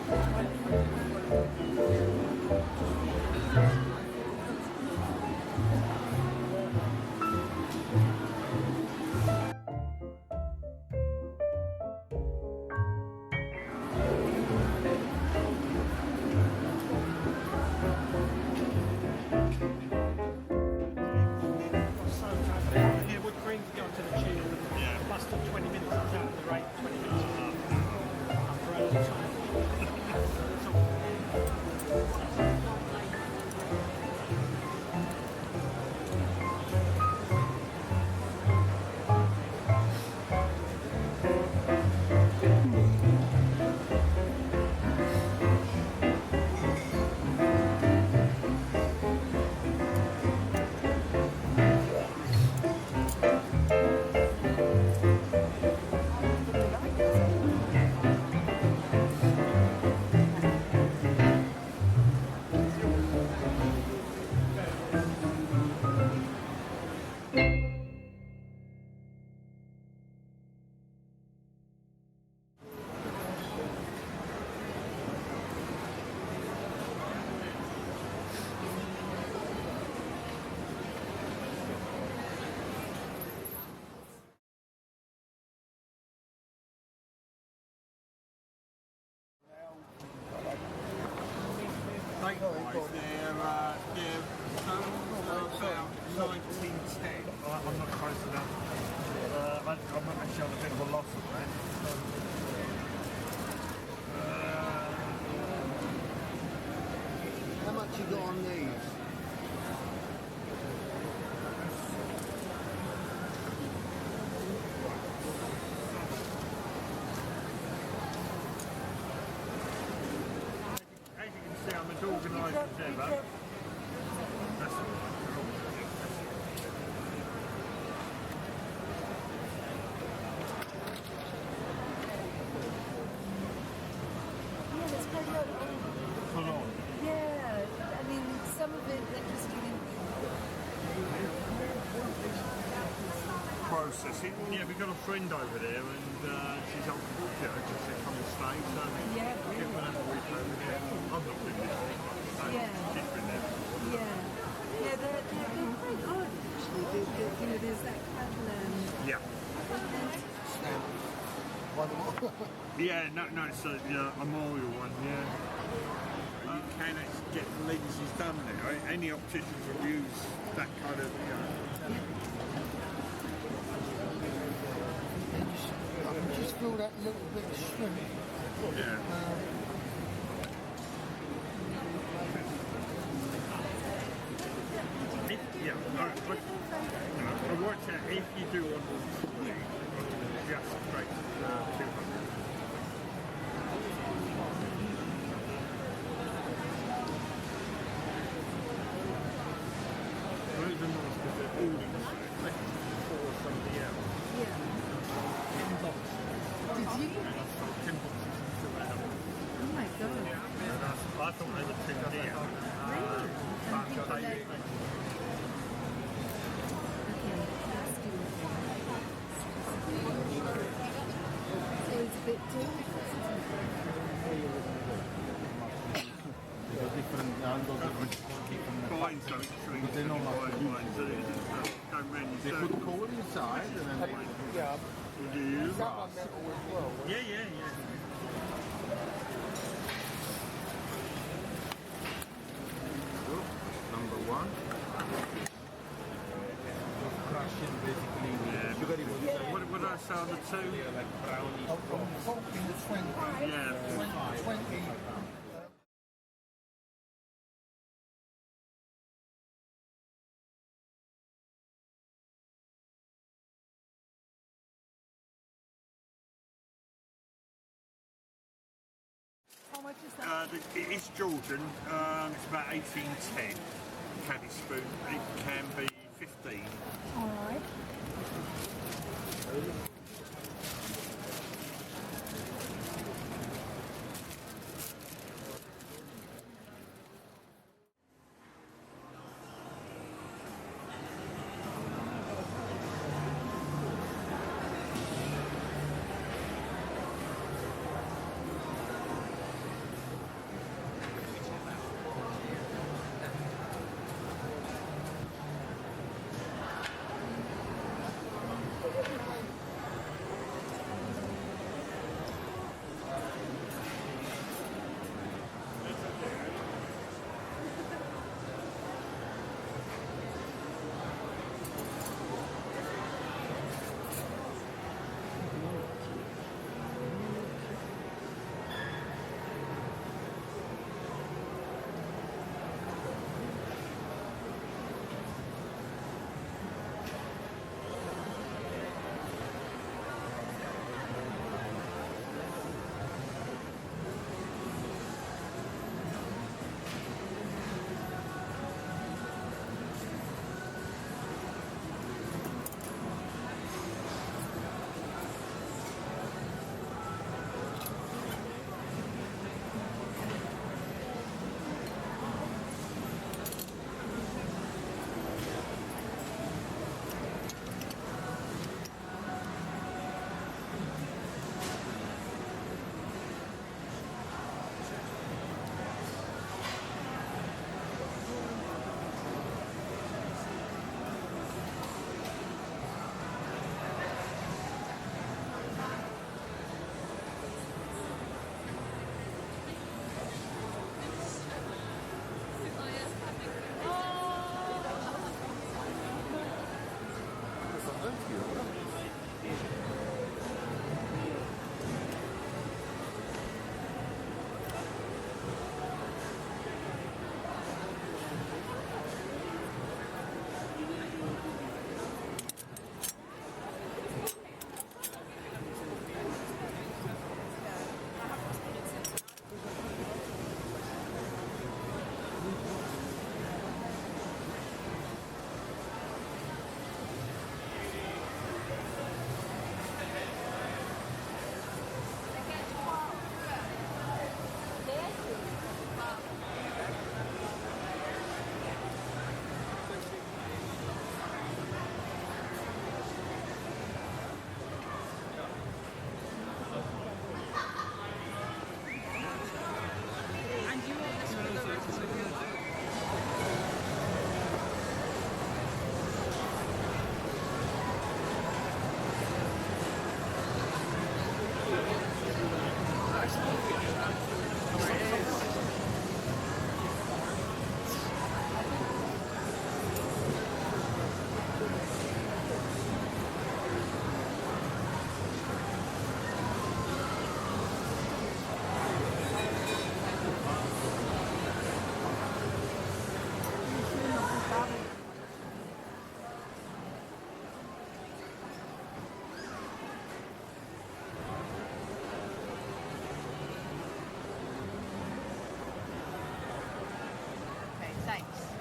Yeah, wood cream to go onto the tube. Yeah. Lasted 20 minutes. I was out of the rate 20 minutes. For a long I'm not close enough. I'm actually on a bit of a loss of that. How much you got on these? As you can see, I'm as organised as ever. Full on. Yeah, I mean, some of it they're just giving Processing. Yeah, we've got a friend over there, and she's on just to come and stay. So Yeah, we're going to have a week over there. I'm not doing this week, but Yeah. she's been there. yeah, they're quite good. Actually, you know, there's that kind of Yeah. Yeah, no, it's a memorial one. Yeah. You can actually get lenses done there. Any opticians will use that kind of, I can just feel that little bit of strength. yeah. I worked out if you do one just straight 200. Those are nice because they're all in the same for somebody else. Yeah. 10 boxes. Did you? And I sold 10 boxes until they have. Oh my god. And I thought they were too dear. Really? But And people they, Okay, that's good. So it's a bit difficult. Different angles, different Blinds don't shrink. But they're not like Blinds don't really they put coal inside and then they Yeah, do you? that metal as well. Yeah. number one. Crushing basically sugar was What did I say on the two? like brownish. I'm talking 20. Yeah. 20. How much is that? It's Georgian. It's about 1810 caddy spoon. It can be 15. All right.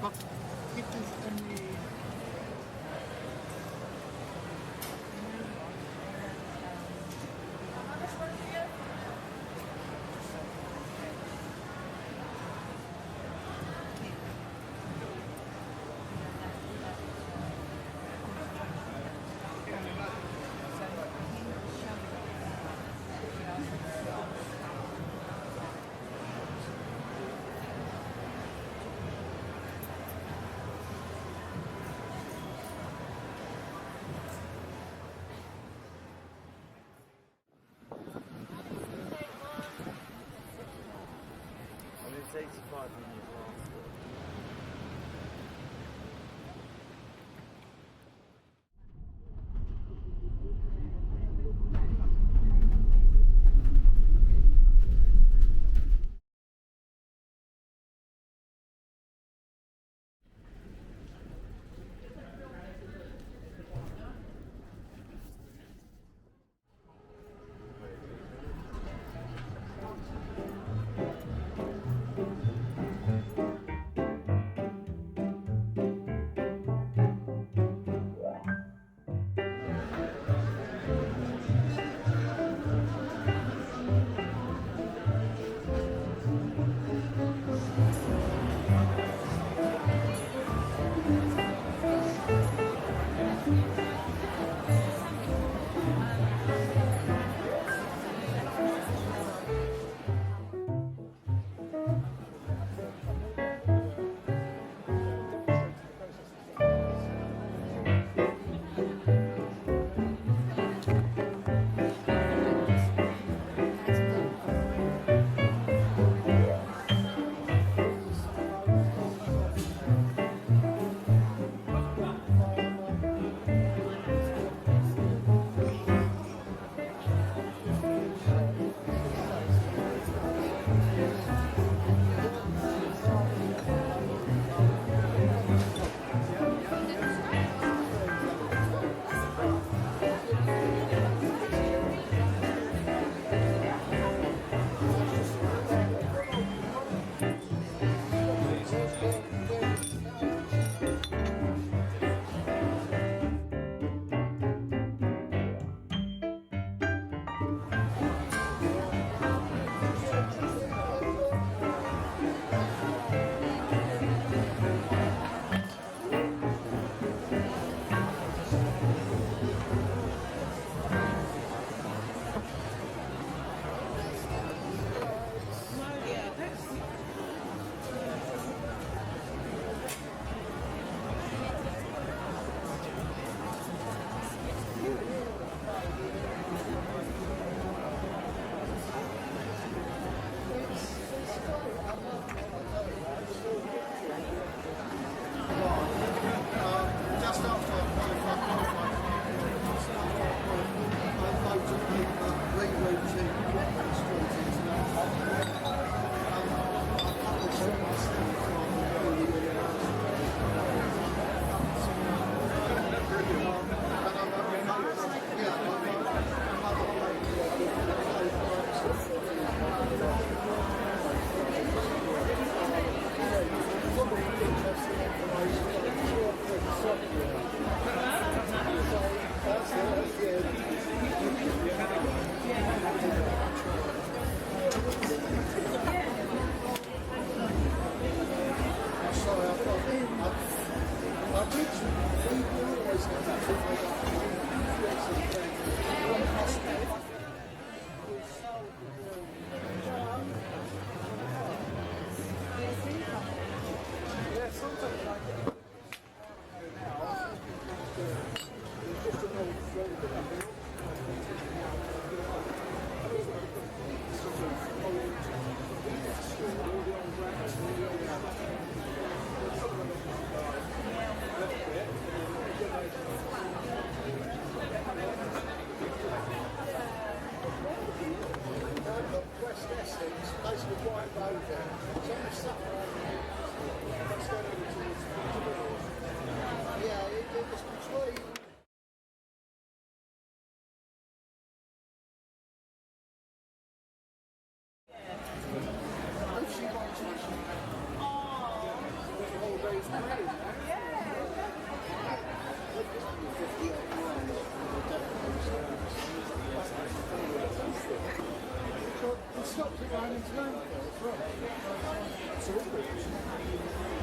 But if there's any... It's 85 when you've lost it. So it stopped it going into landfill as well.